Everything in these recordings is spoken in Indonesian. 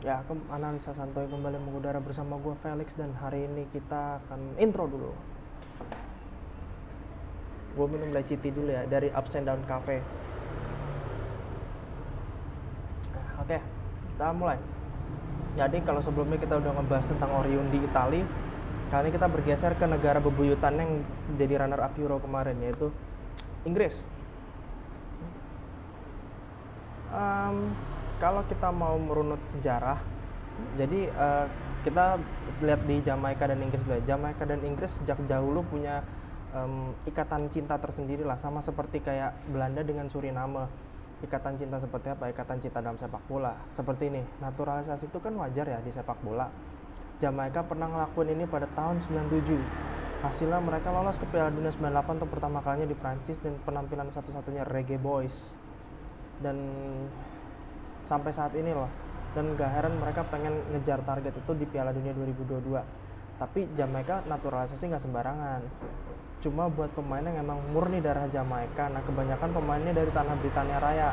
Ya, analisa santuy kembali mengudara bersama gue Felix, dan hari ini kita akan intro dulu. Gue minum leciti dulu ya dari Ups and Down Cafe. Oke, kita mulai. Jadi kalau sebelumnya kita udah ngebahas tentang Orion di Itali, kali ini kita bergeser ke negara bebuyutan yang jadi runner up Euro kemarin, yaitu Inggris. Kalau kita mau merunut sejarah, jadi kita lihat di Jamaika dan Inggris dulu. Jamaika dan Inggris sejak dahulu punya ikatan cinta tersendiri lah, sama seperti kayak Belanda dengan Suriname. Ikatan cinta seperti apa? Ikatan cinta dalam sepak bola. Seperti ini, naturalisasi itu kan wajar ya di sepak bola. Jamaika pernah ngelakuin ini pada tahun 97. Hasilnya mereka lolos ke Piala Dunia 98 untuk pertama kalinya di Prancis, dan penampilan satu-satunya Reggae Boys. Dan sampai saat ini loh, dan gak heran mereka pengen ngejar target itu di Piala Dunia 2022. Tapi Jamaika naturalisasi gak sembarangan, cuma buat pemain yang emang murni darah Jamaika. Nah, kebanyakan pemainnya dari tanah Britania Raya.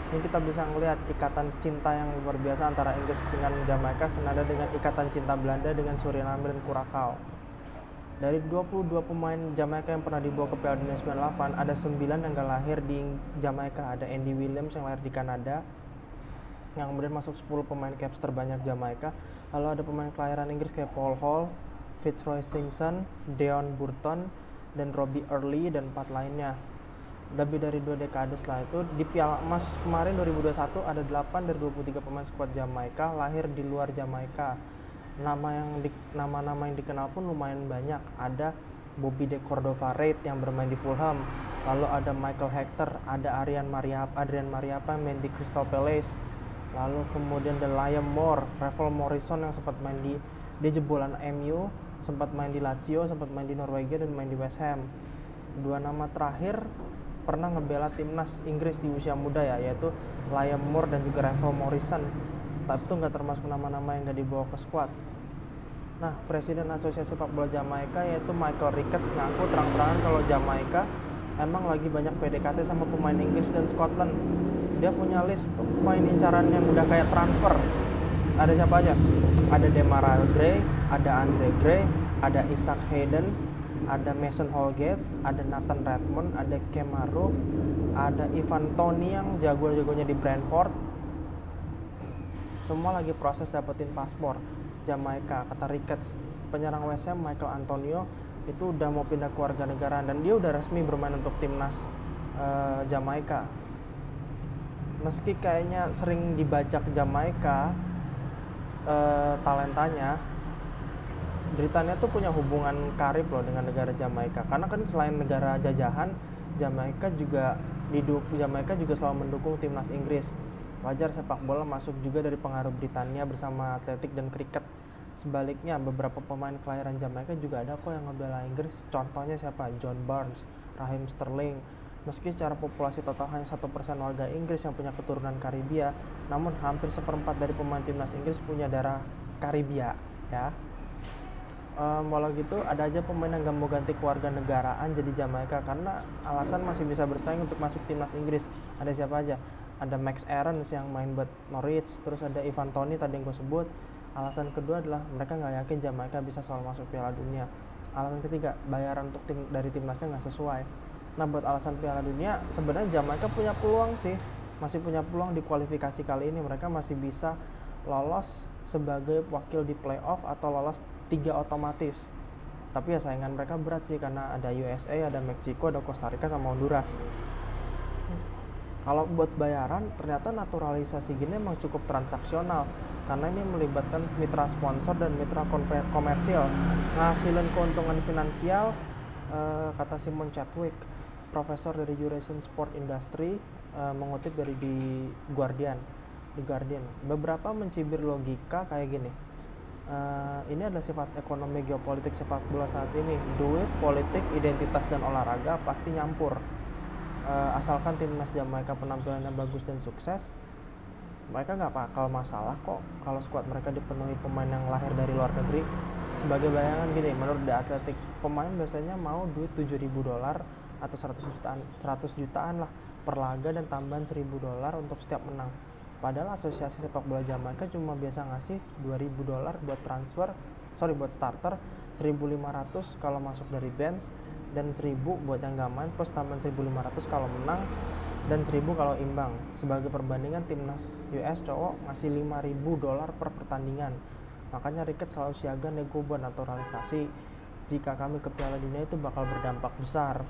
Ini kita bisa ngelihat ikatan cinta yang luar biasa antara Inggris dengan Jamaika, senada dengan ikatan cinta Belanda dengan Suriname dan Curaçao. Dari 22 pemain Jamaika yang pernah dibawa ke Piala Dunia 98, ada 9 yang gak lahir di Jamaika. Ada Andy Williams yang lahir di Kanada, yang kemudian masuk 10 pemain caps terbanyak Jamaika. Lalu ada pemain kelahiran Inggris kayak Paul Hall, Fitzroy Simpson, Deon Burton, dan Robbie Early, dan 4 lainnya. Lebih dari 2 dekade setelah itu, di Piala Emas kemarin 2021, ada 8 dari 23 pemain skuad Jamaika lahir di luar Jamaika. Nama-nama yang dikenal pun lumayan banyak. Ada Bobby de Cordova Reid yang bermain di Fulham, lalu ada Michael Hector, ada Adrian Mariappa yang main di Crystal Palace, lalu kemudian ada Liam Moore, Ravel Morrison yang sempat main di jebolan MU, sempat main di Lazio, sempat main di Norwegia, dan main di West Ham. Dua nama terakhir pernah ngebela timnas Inggris di usia muda ya, yaitu Liam Moore dan juga Ravel Morrison. Tapi itu nggak termasuk nama-nama yang nggak dibawa ke skuad. Nah, Presiden Asosiasi Sepak Bola Jamaika yaitu Michael Ricketts ngaku terang-terangan kalau Jamaika emang lagi banyak PDKT sama pemain Inggris dan Scotland. Dia punya list pemain incaran yang udah kayak transfer. Ada siapa aja? Ada Demarai Gray, ada Andre Gray, ada Isaac Hayden, ada Mason Holgate, ada Nathan Redmond, ada Kemaru, ada Ivan Toney yang jago-jagonya di Brentford. Semua lagi proses dapetin paspor Jamaika, kata Ricketts. Penyerang West Ham Michael Antonio itu udah mau pindah ke warganegaraan, dan dia udah resmi bermain untuk timnas Jamaika. Meski kayaknya sering dibajak Jamaika talentanya, Britania tuh punya hubungan karib loh dengan negara Jamaika. Karena kan selain negara jajahan, Jamaika juga selalu mendukung timnas Inggris. Wajar sepak bola masuk juga dari pengaruh Britania bersama atletik dan kriket. Sebaliknya, beberapa pemain kelahiran Jamaika juga ada kok yang ngebela Inggris. Contohnya siapa? John Barnes, Raheem Sterling. Meski secara populasi total hanya 1% warga Inggris yang punya keturunan Karibia, namun hampir seperempat dari pemain timnas Inggris punya darah Karibia ya. Walau gitu, ada aja pemain yang gak mau ganti kewarganegaraan jadi Jamaika karena alasan masih bisa bersaing untuk masuk timnas Inggris. Ada siapa aja? Ada Max Aarons yang main buat Norwich, terus ada Ivan Toney tadi yang gue sebut. Alasan kedua adalah mereka gak yakin Jamaika bisa selalu masuk Piala Dunia. Alasan ketiga, bayaran untuk dari timnasnya gak sesuai. Nah, buat alasan Piala Dunia, sebenarnya Jamaika punya peluang sih, masih punya peluang di kualifikasi kali ini. Mereka masih bisa lolos sebagai wakil di playoff atau lolos 3 otomatis. Tapi ya saingan mereka berat sih, karena ada USA, ada Meksiko, ada Costa Rica, sama Honduras. Kalau buat bayaran, ternyata naturalisasi gini emang cukup transaksional, karena ini melibatkan mitra sponsor dan mitra komersil, ngasilin keuntungan finansial. Kata Simon Chadwick, profesor dari Eurasian Sport Industry, mengutip dari The Guardian. Beberapa mencibir logika kayak gini. Ini adalah sifat ekonomi geopolitik sepak bola saat ini. Duit, politik, identitas, dan olahraga pasti nyampur. Asalkan timnas Jamaika penampilannya bagus dan sukses, mereka nggak bakal masalah kok kalau skuad mereka dipenuhi pemain yang lahir dari luar negeri. Sebagai bayangan gini, menurut The Athletic, pemain biasanya mau duit $7.000 atau 100 jutaan lah per laga, dan tambahan $1.000 untuk setiap menang. Padahal asosiasi sepak bola Jamaika cuma biasa ngasih $2.000 buat buat starter, 1.500 kalau masuk dari bench, dan 1.000 buat yang nggak main plus tambahan 1.500 kalau menang, dan 1.000 kalau imbang. Sebagai perbandingan, timnas US cowok ngasih $5.000 per pertandingan. Makanya Ricket selalu siaga nego buat naturalisasi. Jika kami ke Piala Dunia itu bakal berdampak besar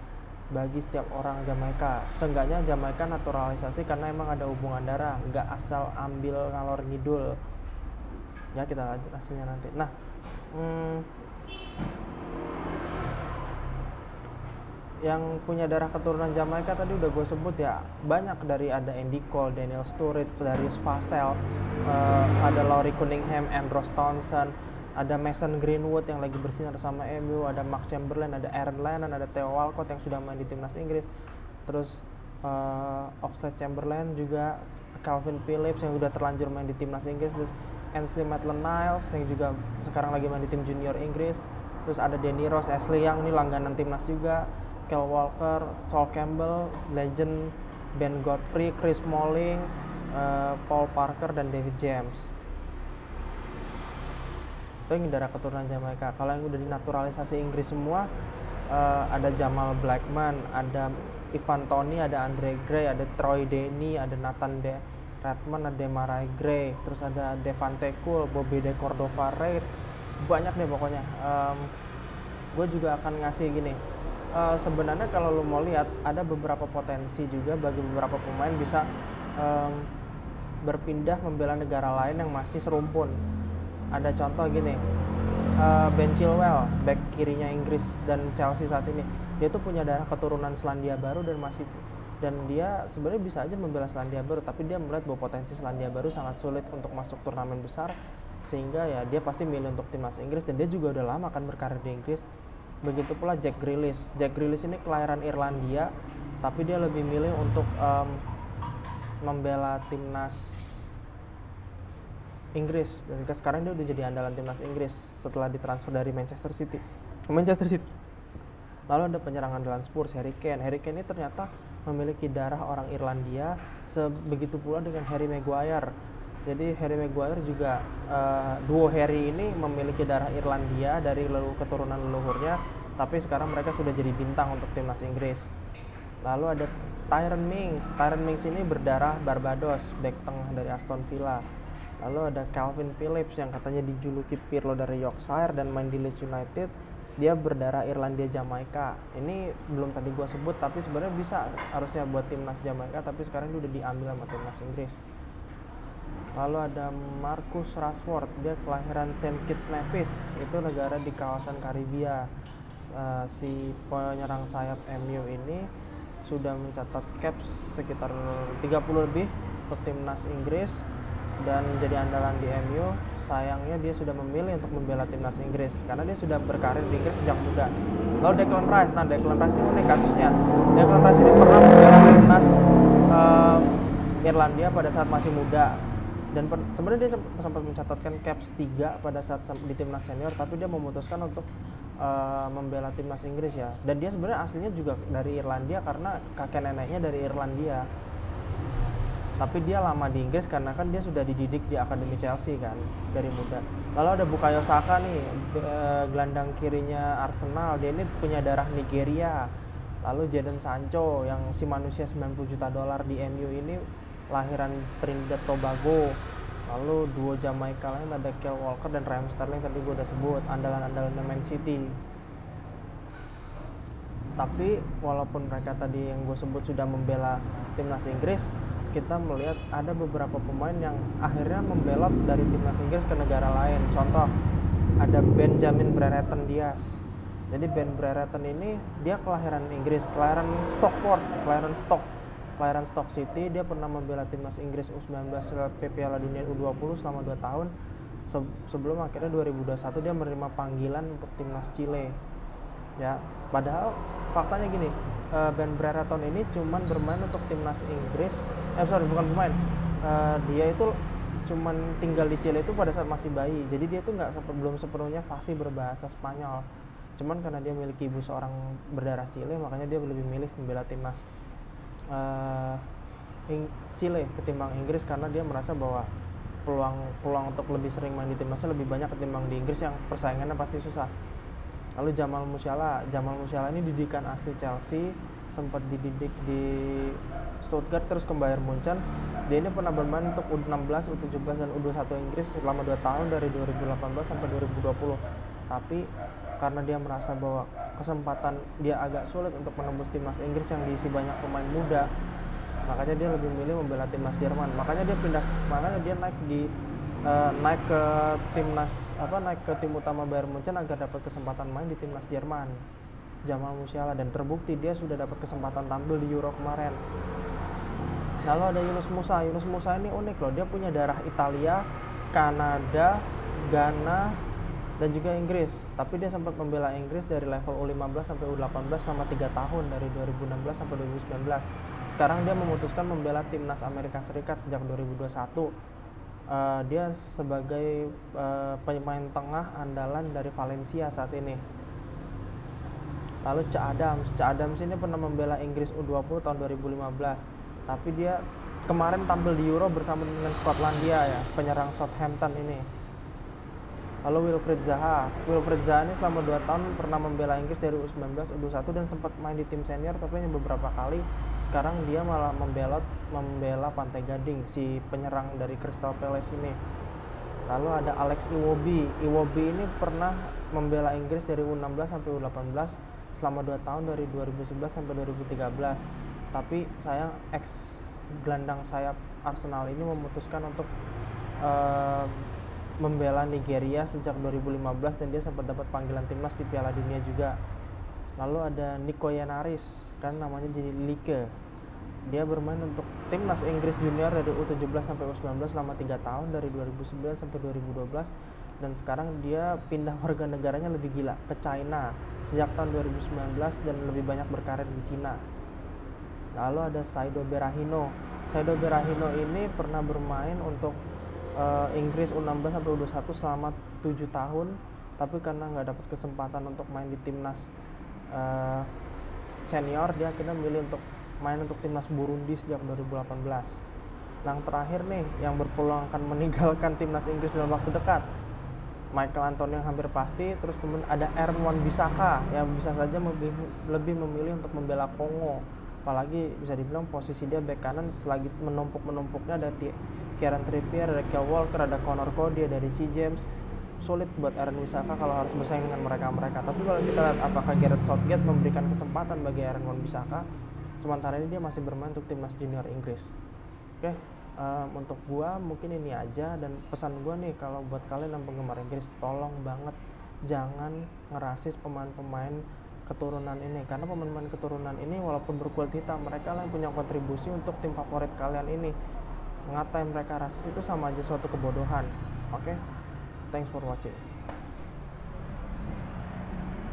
bagi setiap orang Jamaika. Seenggaknya Jamaika naturalisasi karena emang ada hubungan darah, nggak asal ambil ngalor ngidul. Ya kita lanjut hasilnya nanti. Nah, yang punya darah keturunan Jamaika tadi udah gue sebut ya, banyak. Dari ada Andy Cole, Daniel Sturridge, Darius Vassell, ada Laurie Cunningham, Andros Townsend, ada Mason Greenwood yang lagi bersinar sama MU, ada Mark Chamberlain, ada Aaron Lennon, ada Theo Walcott yang sudah main di timnas Inggris, terus Oxlade-Chamberlain juga, Calvin Phillips yang sudah terlanjur main di timnas Inggris, terus Ainsley Maitland-Niles yang juga sekarang lagi main di tim junior Inggris, terus ada Danny Rose, Ashley Young, ini langganan timnas juga, Kyle Walker, Sol Campbell, legend, Ben Godfrey, Chris Smalling, Paul Parker, dan David James. Itu yang darah keturunan Jamaika. Kalau yang udah dinaturalisasi Inggris semua, ada Jamal Blackman, ada Ivan Toney, ada Andre Gray, ada Troy Deeney, ada Nathan Redmond, ada Demarai Gray, terus ada Devante Cool, Bobby De Cordova Reid, banyak deh pokoknya. Gue juga akan ngasih gini, sebenarnya kalau lo mau lihat, ada beberapa potensi juga bagi beberapa pemain bisa berpindah membela negara lain yang masih serumpun. Ada contoh gini, Ben Chilwell, back kirinya Inggris dan Chelsea saat ini, dia tuh punya darah keturunan Selandia Baru dan dia sebenarnya bisa aja membela Selandia Baru, tapi dia melihat bahwa potensi Selandia Baru sangat sulit untuk masuk turnamen besar, sehingga ya dia pasti milih untuk timnas Inggris, dan dia juga udah lama kan berkarir di Inggris. Begitu pula Jack Grealish ini kelahiran Irlandia, tapi dia lebih milih untuk membela timnas Inggris, dan sekarang dia udah jadi andalan timnas Inggris setelah ditransfer dari Manchester City. Lalu ada penyerang andalan Spurs, Harry Kane ini ternyata memiliki darah orang Irlandia, sebegitu pula dengan Harry Maguire. Jadi Harry Maguire juga, duo Harry ini memiliki darah Irlandia dari keturunan leluhurnya, tapi sekarang mereka sudah jadi bintang untuk timnas Inggris. Lalu ada Tyrone Mings ini berdarah Barbados, back tengah dari Aston Villa. Lalu ada Calvin Phillips yang katanya dijuluki Pirlo dari Yorkshire dan main di Leeds United, dia berdarah Irlandia Jamaika. Ini belum tadi gua sebut, tapi sebenarnya bisa harusnya buat timnas Jamaika, tapi sekarang dia udah diambil sama timnas Inggris. Lalu ada Marcus Rashford, dia kelahiran St. Kitts Nevis, itu negara di kawasan Karibia. Si penyerang sayap MU ini sudah mencatat caps sekitar 30 lebih untuk timnas Inggris dan jadi andalan di MU. Sayangnya dia sudah memilih untuk membela timnas Inggris karena dia sudah berkarir di Inggris sejak muda. Lalu Declan Rice ini unik kasusnya. Declan Rice ini pernah membela timnas Irlandia pada saat masih muda, dan sebenarnya dia sempat mencatatkan caps 3 pada saat di timnas senior, tapi dia memutuskan untuk membela timnas Inggris ya. Dan dia sebenarnya aslinya juga dari Irlandia karena kakek neneknya dari Irlandia, tapi dia lama di Inggris karena kan dia sudah dididik di akademi Chelsea kan dari muda. Lalu ada Bukayo Saka nih, gelandang kirinya Arsenal, dia ini punya darah Nigeria. Lalu Jadon Sancho yang si manusia $90 juta di MU ini lahiran Trinidad Tobago. Lalu duo Jamaika lain ada Kyle Walker dan Raheem Sterling, tadi gue udah sebut andalan-andalannya Man City. Tapi walaupun mereka tadi yang gue sebut sudah membela timnas Inggris, kita melihat ada beberapa pemain yang akhirnya membelot dari timnas Inggris ke negara lain. Contoh, ada Benjamin Brereton Diaz. Jadi Ben Brereton ini dia kelahiran Inggris, kelahiran Stoke City. Dia pernah membela timnas Inggris U19 Piala Dunia U20 selama 2 tahun. Sebelum akhirnya 2021 dia menerima panggilan untuk timnas Chile. Ya, padahal faktanya gini, Ben Brereton ini cuman bermain untuk timnas Inggris. Bukan bermain. Dia itu cuman tinggal di Chile itu pada saat masih bayi. Jadi dia tuh belum sepenuhnya fasih berbahasa Spanyol. Cuman karena dia memiliki ibu seorang berdarah Chile, makanya dia lebih milih membela timnas Chile ketimbang Inggris, karena dia merasa bahwa peluang untuk lebih sering main di timnasnya lebih banyak ketimbang di Inggris yang persaingannya pasti susah. Lalu Jamal Musiala ini didikan asli Chelsea, sempat dididik di Stuttgart terus ke Bayern Munchen. Dia ini pernah bermain untuk U16, U17 dan U21 Inggris selama 2 tahun dari 2018 sampai 2020. Tapi karena dia merasa bahwa kesempatan dia agak sulit untuk menembus timnas Inggris yang diisi banyak pemain muda, makanya dia lebih milih membela timnas Jerman. Makanya dia naik ke tim utama Bayern Munchen agar dapat kesempatan main di timnas Jerman, Jamal Musiala, dan terbukti dia sudah dapat kesempatan tampil di Euro kemarin. Lalu ada Yunus Musa ini unik loh, dia punya darah Italia, Kanada, Ghana, dan juga Inggris. Tapi dia sempat membela Inggris dari level U15 sampai U18 selama 3 tahun dari 2016 sampai 2019. Sekarang dia memutuskan membela timnas Amerika Serikat sejak 2021. Dia sebagai pemain tengah andalan dari Valencia saat ini. Lalu Cha Adams ini pernah membela Inggris U20 tahun 2015. Tapi dia kemarin tampil di Euro bersama dengan Skotlandia ya, penyerang Southampton ini. Lalu Wilfried Zaha ini selama 2 tahun pernah membela Inggris dari U19, U21 dan sempat main di tim senior, tapi hanya beberapa kali. Sekarang dia malah membela Pantai Gading, si penyerang dari Crystal Palace ini. Lalu ada Alex Iwobi ini pernah membela Inggris dari U16 sampai U18 selama 2 tahun dari 2011 sampai 2013. Tapi sayang ex gelandang sayap Arsenal ini memutuskan untuk membela Nigeria sejak 2015 dan dia sempat dapat panggilan timnas di Piala Dunia juga. Lalu ada Nico Yenaris, kan namanya jadi Like. Dia bermain untuk timnas Inggris junior dari U17 sampai U19 selama 3 tahun dari 2009 sampai 2012, dan sekarang dia pindah warga negaranya lebih gila ke China sejak tahun 2019 dan lebih banyak berkarir di Cina. Lalu ada Saido Berahino ini pernah bermain untuk Inggris U16 sampai U21 selama 7 tahun, tapi karena nggak dapat kesempatan untuk main di timnas senior, dia akhirnya memilih untuk main untuk timnas Burundi sejak 2018. Yang terakhir nih, yang berpeluang akan meninggalkan timnas Inggris dalam waktu dekat, Michael Antonio yang hampir pasti. Terus kemudian ada Aaron Wan-Bissaka yang bisa saja lebih memilih untuk membela Kongo. Apalagi bisa dibilang posisi dia bek kanan, selagi menumpuknya ada Kieran Trippier, ada Kyle Walker, ada Connor Cody, dari C. James. Sulit buat Aaron Wan-Bissaka kalau harus bersaing dengan mereka. Tapi kalau kita lihat apakah Gareth Southgate memberikan kesempatan bagi Aaron Wan-Bissaka, sementara ini dia masih bermain untuk timnas junior Inggris. Oke, untuk gua mungkin ini aja, dan pesan gua nih kalau buat kalian yang penggemar Inggris, tolong banget jangan ngerasis pemain-pemain keturunan ini, karena pemain-pemain keturunan ini walaupun berkulit hitam, mereka lah yang punya kontribusi untuk tim favorit kalian ini. Ngatain mereka rasis itu sama aja suatu kebodohan. Oke, thanks for watching.